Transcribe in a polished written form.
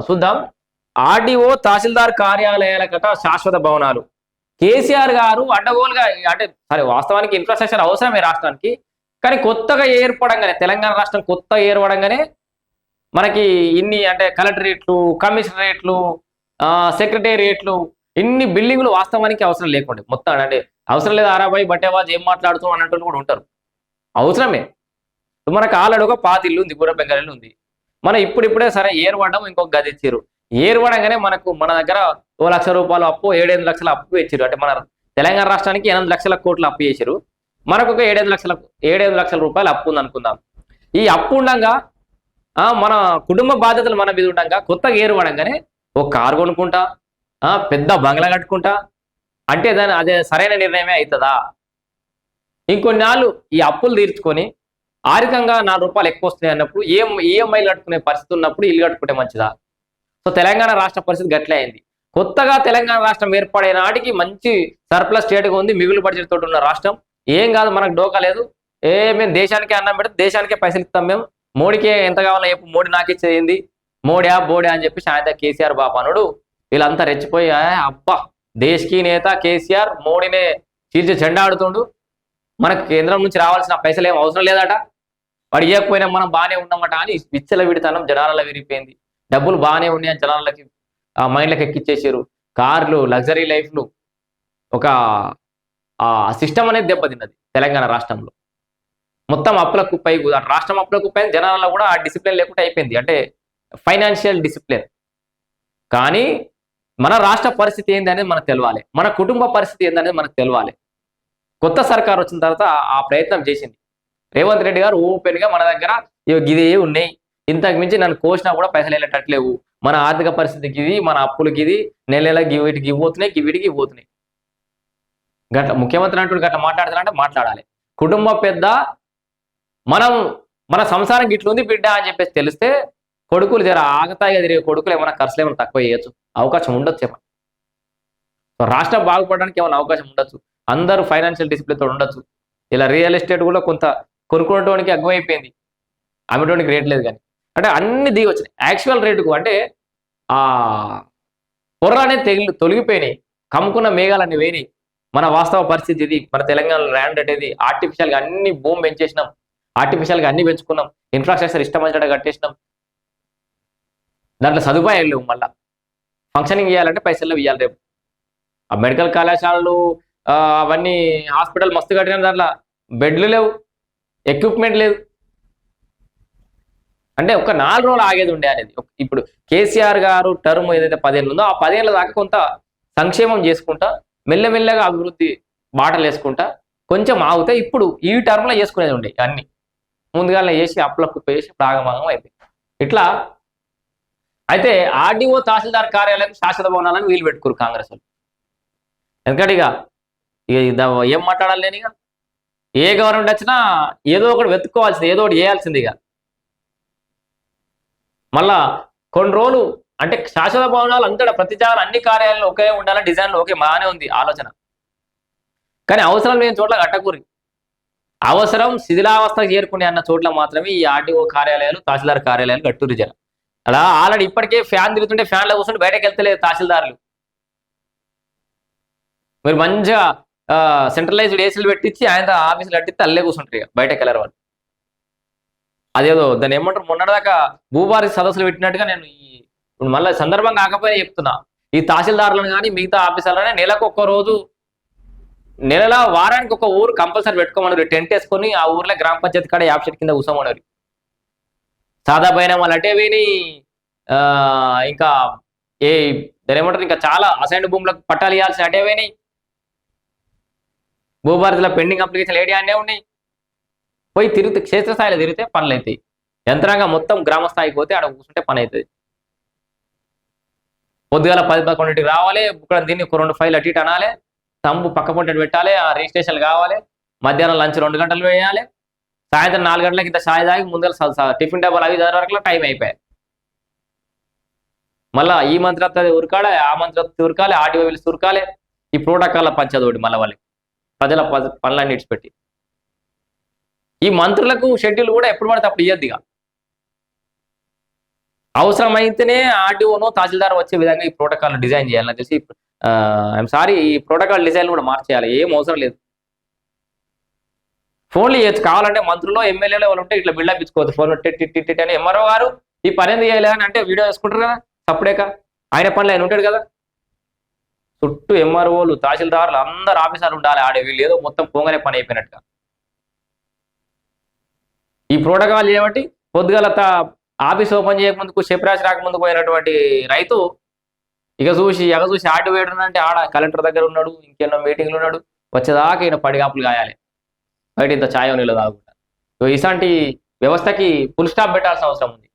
చూద్దాం. ఆర్డీఓ తహసీల్దార్ కార్యాలయాల కట శాశ్వత భవనాలు. కేసీఆర్ గారు అడ్డగోలుగా అంటే సరే వాస్తవానికి ఇన్ఫ్రాస్ట్రక్చర్ అవసరమే రాష్ట్రానికి. కానీ కొత్తగా ఏర్పడంగానే తెలంగాణ రాష్ట్రం కొత్తగా ఏర్పడంగానే మనకి ఇన్ని అంటే కలెక్టరేట్లు, కమిషనరేట్లు, సెక్రటేరియట్లు, ఇన్ని బిల్డింగ్లు వాస్తవానికి అవసరం లేకుండా మొత్తం అంటే అవసరం లేదు. ఆరాబాయి బట్టేవాజ్ ఏం మాట్లాడుతూ అన్నట్టు కూడా ఉంటారు. అవసరమే. మనకు ఆల్రెడీ ఒక పాత ఇల్లు ఉంది, గుర్ర బెంగళూరు ఉంది. మనం ఇప్పుడిప్పుడే సరే ఏర్పడడం ఇంకొక గది ఇచ్చారు. ఏర్పడంగానే మన దగ్గర ₹1,00,000 అప్పు, 7-8 లక్షల అప్పు ఇచ్చారు. అంటే మన తెలంగాణ రాష్ట్రానికి 8 లక్షల కోట్ల అప్పు చేశారు. మనకు ఒక 7-8 లక్షల రూపాయలు అప్పు ఉంది అనుకుందాం. ఈ అప్పు ఉండగా మన కుటుంబ బాధ్యతలు మన మీద ఉండగా కొత్తగా ఏర్పడంగానే ఒక కారు కొనుక్కుంటా, పెద్ద బంగ్లా కట్టుకుంటా అంటే అదే సరైన నిర్ణయమే అవుతుందా? ఇంకొన్ని నాళ్ళు ఈ అప్పులు తీర్చుకొని ఆర్థికంగా ₹4 ఎక్కువ వస్తున్నాయి అన్నప్పుడు ఈఎంఐలు కట్టుకునే పరిస్థితి ఉన్నప్పుడు ఇల్లు కట్టుకుంటే మంచిదా? సో తెలంగాణ రాష్ట్ర పరిస్థితి గట్లే అయింది. కొత్తగా తెలంగాణ రాష్ట్రం ఏర్పడే నాటికి మంచి సర్ప్లస్ స్టేట్గా ఉంది, మిగులు బడ్జెట్ తోటి ఉన్న రాష్ట్రం. ఏం కాదు, మనకు డోకా లేదు. మేము దేశానికే అన్నం పెడితే దేశానికే పైసలు ఇస్తాం. మేము మోడీకే ఎంత కావాలో చెప్పు, మోడీ నాకు ఇచ్చేది మోడీ బోడే అని చెప్పి సాయంత్రం కేసీఆర్ బాపానుడు వీళ్ళంతా రెచ్చిపోయి అబ్బా దేశ్కి నేత కేసీఆర్ మోడీనే చీల్చి చెండాడుతుండు, మనకు కేంద్రం నుంచి రావాల్సిన పైసలు ఏం అవసరం లేదట, వాడు ఇవ్వకపోయినా మనం బాగానే ఉన్నామట అని విచ్చల విడితనం జనాలలో విరిగిపోయింది. డబ్బులు బాగానే ఉన్నాయని జనాలకి మైండ్లకు ఎక్కిచ్చేసారు. కార్లు, లగ్జరీ లైఫ్లు, ఒక సిస్టమ్ అనేది దెబ్బతిన్నది తెలంగాణ రాష్ట్రంలో. మొత్తం అప్పుల కుప్పై, రాష్ట్రం అప్పుల కుప్పై, జనాలలో కూడా ఆ డిసిప్లిన్ లేకుండా అయిపోయింది. అంటే ఫైనాన్షియల్ డిసిప్లిన్. కానీ మన రాష్ట్ర పరిస్థితి ఏందనేది మనకు తెలవాలి, మన కుటుంబ పరిస్థితి ఏందనేది మనకు తెలవాలి. కొత్త సర్కార్ వచ్చిన తర్వాత ఆ ప్రయత్నం చేసింది రేవంత్ రెడ్డి గారు. ఓపెన్గా మన దగ్గర గిదే ఉన్నాయి, ఇంతకు మించి నన్ను కోసినా కూడా పైసలు వెళ్ళేటట్లేవు, మన ఆర్థిక పరిస్థితికి ఇది, మన అప్పులకి ఇది, నెల వీటికి ఇవ్వతున్నాయి, వీటికి ఇవ్వతున్నాయి. గట్ల ముఖ్యమంత్రి అంటూ గట్ల మాట్లాడుతారంటే మాట్లాడాలి. కుటుంబ పెద్ద మన సంసారం గిట్లుంది బిడ్డ అని చెప్పేసి తెలిస్తే కొడుకులు జర ఆగతాయిగా తిరిగే కొడుకులు ఏమైనా ఖర్చులు ఏమైనా తక్కువ చేయొచ్చు, అవకాశం ఉండొచ్చు. ఏమన్నా రాష్ట్రం బాగుపడడానికి ఏమైనా అవకాశం ఉండొచ్చు. అందరూ ఫైనాన్షియల్ డిసిప్లిన్తో ఉండొచ్చు. ఇలా రియల్ ఎస్టేట్ కూడా కొంత కొనుక్కోవడానికి అగ్గువైపోయింది, అమ్మేటోనికి రేట్ లేదు. కానీ అంటే అన్ని దిగి వచ్చినాయి యాక్చువల్ రేటుకు. అంటే పొర్ర అనేది తొలగిపోయినాయి, కమ్ముకున్న మేఘాలన్నీ వేయినాయి. మన వాస్తవ పరిస్థితి ఇది. మన తెలంగాణలో ల్యాండ్ అనేది ఆర్టిఫిషియల్గా అన్ని భూమి పెంచేసినాం, ఆర్టిఫిషియల్గా అన్ని పెంచుకున్నాం, ఇన్ఫ్రాస్ట్రక్చర్ ఇష్టం వచ్చినట్టు కట్టేసినాం. దాంట్లో సదుపాయాలు లేవు. మళ్ళీ ఫంక్షనింగ్ చేయాలంటే పైసలు ఇవ్వాలి. రేపు ఆ మెడికల్ కళాశాలలు అవన్నీ హాస్పిటల్ మస్తు కట్టిన దాంట్లో బెడ్లు లేవు, ఎక్విప్మెంట్ లేదు. అంటే ఒక 4 రోజులు ఆగేది ఉండే అనేది. ఇప్పుడు కేసీఆర్ గారు టర్మ్ ఏదైతే 10 ఏళ్ళు ఉందో ఆ 10 ఏళ్ళ దాకా కొంత సంక్షేమం చేసుకుంటా మెల్లమెల్లగా అభివృద్ధి బాటలు వేసుకుంటా కొంచెం ఆగితే ఇప్పుడు ఈ టర్మ్లో చేసుకునేది ఉండే అన్ని ముందుగానే చేసి అప్పులకు వేసి ప్రాగమాగం అయిపోయింది. ఇట్లా అయితే ఆర్డీఓ తహసీల్దార్ కార్యాలయం శాశ్వత భవనాలను వీలు పెట్టుకోరు కాంగ్రెస్ వాళ్ళు. ఎందుకంటే ఇక ఏం మాట్లాడాలి లేని, ఇక ఏ గవర్నమెంట్ వచ్చినా ఏదో ఒకటి వెతుక్కోవాల్సింది, ఏదో ఒకటి చేయాల్సింది. ఇక మళ్ళా కొన్ని రోజులు అంటే శాశ్వత భవనాలు అంతటా ప్రతి జాగా అన్ని కార్యాలయాలు ఒకే ఉండాలని డిజైన్లో ఓకే బాగానే ఉంది ఆలోచన. కానీ అవసరం లేని చోట్ల కట్టకూరి, అవసరం శిథిలావస్థకు చేరుకునే అన్న చోట్ల మాత్రమే ఈ ఆర్డీఓ కార్యాలయాలు, తహసీల్దార్ కార్యాలయాలు కట్టూరి జన. అలా ఆల్రెడీ ఇప్పటికే ఫ్యాన్ తిరుగుతుంటే ఫ్యాన్లో కూర్చుంటే బయటకు వెళ్తలేదు తహసీల్దారులు. మీరు మంచిగా సెంట్రలైజ్డ్ ఏసీలు పెట్టించి ఆయన ఆఫీసులు కట్టిస్తే అల్లే కూర్చుంటారు, ఇక బయటకు వెళ్ళరు వాళ్ళు. అదేదో దాన్ని ఏమంటారు, మొన్నటిదాకా భూభారతి సదస్సులు పెట్టినట్టుగా నేను ఇప్పుడు మళ్ళీ సందర్భం కాకపోయినా చెప్తున్నా, ఈ తహసీల్దారులను కానీ మిగతా ఆఫీసర్లనే నెలకు ఒక్క రోజు, నెలలో వారానికి ఒక ఊరు కంపల్సరీ పెట్టుకోమన్నారు. టెంట్ వేసుకొని ఆ ఊర్లో గ్రామ పంచాయతీ కాడ యాప్ చెట్టు కింద కూర్చోమన్నారు. సాదా పైన వాళ్ళు అటే విని ఇంకా దాని ఏమంటారు, ఇంకా చాలా అసైన్డ్ భూములకు పట్టాలు ఇవ్వాల్సిన అటే పోయినాయి. భూభారతిలో పెండింగ్ అప్లికేషన్ ఏడి అనే ఉన్నాయి. పోయి తిరిగితే క్షేత్రస్థాయిలో తిరిగితే పనులు అవుతాయి. యంత్రాంగం మొత్తం గ్రామ స్థాయికి పోతే ఆడ కూర్చుంటే పని అవుతుంది. పొద్దుగాల 10-11 రావాలి, ఇక్కడ దీన్ని 2 ఫైల్ అటు ఇటు అనాలి, తంబు పక్క పొంటెట్ పెట్టాలి, ఆ రిజిస్ట్రేషన్లు కావాలి, మధ్యాహ్నం లంచ్ 2 గంటలు వేయాలి, సాయంత్రం 4 గంటలకి ఇంత ఛాయ్ తాగి ముందర టిఫిన్ డబ్బాలు అవి వరకు టైం అయిపోయాయి. మళ్ళీ ఈ మంత్రి ఉరకాలి, ఆ మంత్రి ఉరకాలి, ఆర్డీఓ పిలిచి ఉరకాలి, ఈ ప్రోటోకాల్ పంచదోడి మళ్ళీ వాళ్ళకి ప్రజల పనులన్నీ ఇడిచిపెట్టి. ఈ మంత్రులకు షెడ్యూల్ కూడా ఎప్పుడు పడితే అప్పుడు ఇయ్యద్దు. ఇక అవసరమైతేనే ఆర్డీఓనో తహసీల్దార్ వచ్చే విధంగా ఈ ప్రోటోకాల్ డిజైన్ చేయాలి. నాకు తెలిసి ఐఎమ్ సారీ, ఈ ప్రోటోకాల్ డిజైన్ కూడా మార్చేయాలి. ఏం అవసరం లేదు. ఫోన్లు చేయొచ్చు కావాలంటే, మంత్రులు ఎమ్మెల్యేలు వాళ్ళు ఉంటే ఇట్లా బిల్డప్ ఇచ్చుకోవచ్చు. ఫోన్ టిట్ అని ఎంఆర్ఓ గారు ఈ పని ఎందుకు చేయలే అని అంటే వీడియో వేసుకుంటారు కదా సప్పుడేక. ఆయన పనులు ఆయన ఉంటాడు కదా. చుట్టూ ఎంఆర్ఓలు తహసీల్దారులు అందరు ఆఫీసర్లు ఉండాలి ఆడే. వీళ్ళు ఏదో మొత్తం పోగానే పని అయిపోయినట్టుగా. ఈ ప్రోటోకాల్ చేయబట్టి పొద్దుగల ఆఫీస్ ఓపెన్ చేయకముందుకు చెప్పరాసి రాకముందుకు పోయినటువంటి రైతు ఇక చూసి ఆడి వేడునంటే ఆడ కలెక్టర్ దగ్గర ఉన్నాడు, ఇంకెన్నో మీటింగ్లు ఉన్నాడు, వచ్చేదాకా ఈయన పడిగాపులు కాయాలి బయట ఇంత ఛాయ నీళ్ళు తాగకుండా. ఇలాంటి వ్యవస్థకి ఫుల్ స్టాప్ పెట్టాల్సిన అవసరం ఉంది.